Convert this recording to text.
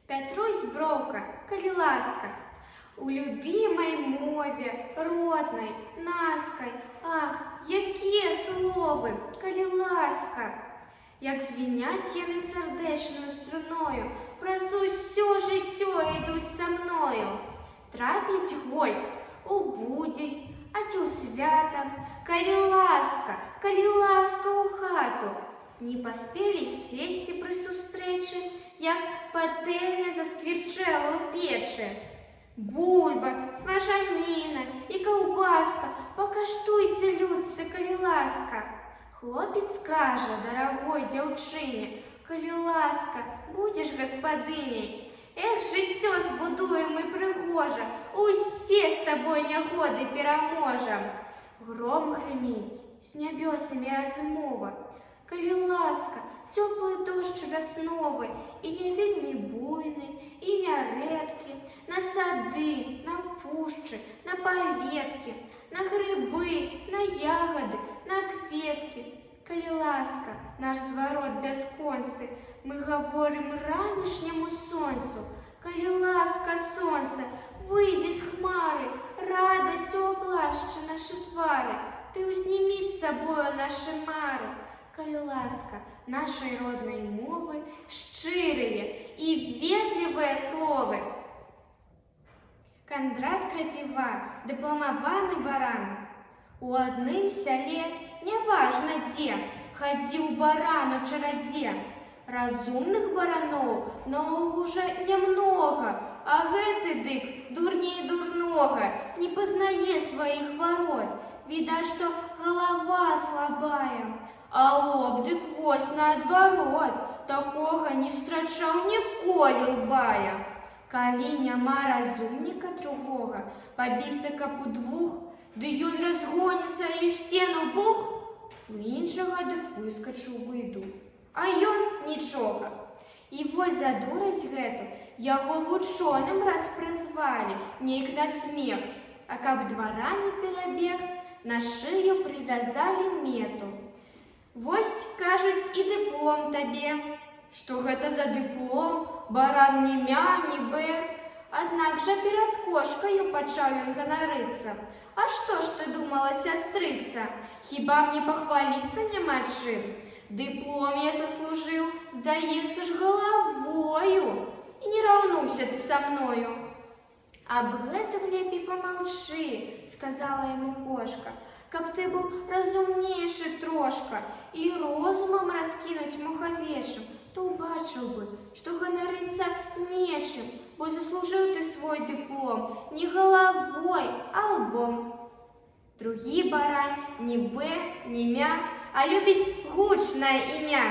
Пятрусь броўка, калі ласка. У любімай мове, роднай, наскай, ах, якія словы, калі ласка! Як звіняць яны сардэчнаю струною, праз усё жыццё ідуць са мною. Трапіць госць у будзень, а ці ў свята, калі ласка ў хату. Не паспелі сесці пры сустрэчы, як патэльня засквірчэла ў печы. Бульба, смажаніна і каўбаска, пакаштуйце, людцы, калі ласка. Хлопец кажа дарагой дзяўчыне, калі ласка, будзеш гаспадыняй. Эх, жыццё збудуем і прыгожа, усе з табой нягоды пераможам. Гром грыміць, з нябёсамі размова, калі ласка, цёплы дождж вясновы, і не вельмі буйны, і не рэдкі, на сады, на пушчы, на палеткі, на грыбы, на ягады, на кветкі. Калі ласка, наш зварот бясконцы, мы гаворым ранішняму сонцу. Калі ласка, сонца, выйдзе з хмары, радасцю аблашчы нашы твары, ты ўзнімі з сабою нашы мары. Калі ласка, нашай роднай мовы шчырыя і ветлівыя словы. Кандрат Крапіва, дыпламаваны баран. У адным сяле, няважна дзе, хадзіў баран у чарадзе. Разумных бараноў наогул жа нямнога, а гэты дык дурней дурнога, не пазнае сваіх варот. Відаць, што галава слабая, а лоб дык вось наадварот, такога не страчаў ніколі лбая. Калі няма разумніка другога, пабіцца каб удвух, ды ён разгоніцца і ў сцену бух, у іншага дык выскачыў бы іду. А ён нічога. І вось за дурасць гэту яго вучоным раз прызвалі, нейк на смех, а каб дварами перабег, на шыю прывязалі мету. Вось, кажуць, і дыплом табе. Што гэта за дыплом? Баран ні мя, ні бэ. Аднак жа перад кошкаю пачаў ён ганарыцца. А што ж ты думала, сястрыца? Хіба мне пахваліцца няма чым? Дыплом я заслужыў, здаецца ж, галавою. І не раўнуўся ты са мною. Аб гэтым лепей памаўчы, сказала яму кошка, каб ты быў разумнейшы трошка і розумам раскінуць мухавечым, то ўбачыў бы, што ганарыцца нечым, бо заслужыў ты свой дыплом не галавой, а лбом. Другі барань ні бэ, ні мя, а любіць гучнае імя.